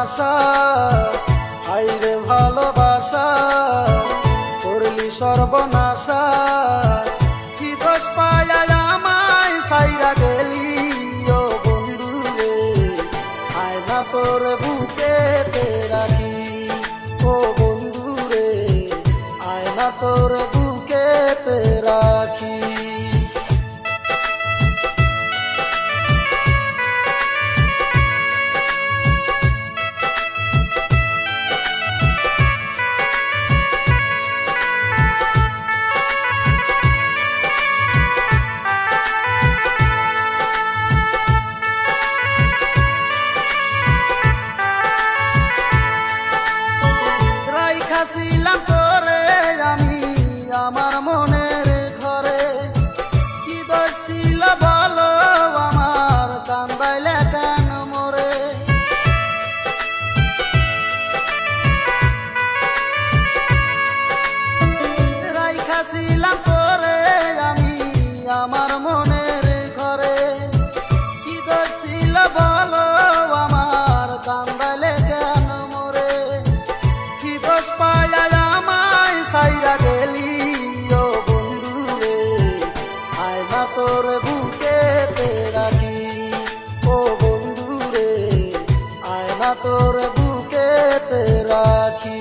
ভালোবাসা, হাইরে ভালোবাসা, করলি সর্বনাশা। কি দোষ পায়া আমায় সাইরা গেলি ও বন্ধু রে, আয়না তোর বুকেতে রাখি ও বন্ধু রে, আয়না তোর বুকেতে রাখি। ছিলাম তোরে আমি আমার মনের ঘরে, কি দোষ ছিল বলো আমার কান্দাইলে কেন মোরে। রাইখা ছিলাম তোরে আমি আমার মনের ঘরে, কি দোষ ছিল বলো আমার কান্দাইলে কেন মোরে। কি দোষ পায়া আমায় সাইরা গেলি ও বন্ধু রে, আয়না তোর বুকেতে রাখি ও বন্ধু রে, আয়না তোর বুকেতে রাখি।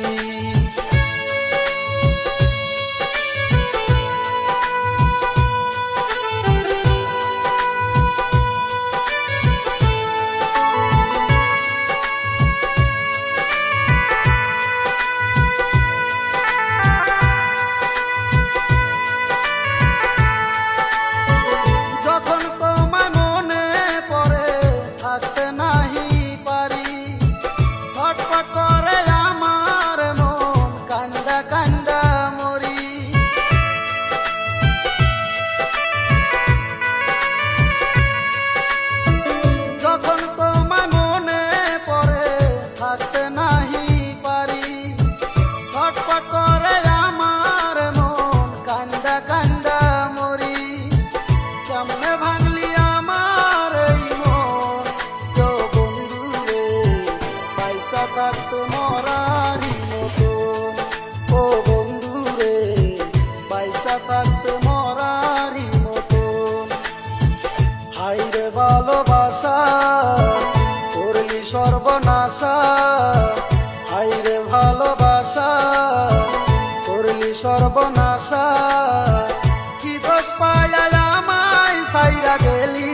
থাকতো মরারি মতন ও বন্ধু রে, পয়সা থাকতো মরারি মতন। হাইরে ভালোবাসা, করলি সর্বনাশা, হাইরে ভালোবাসা, করলি সর্বনাশা। কি দোষ পায়া আমায় সাইরা গেলি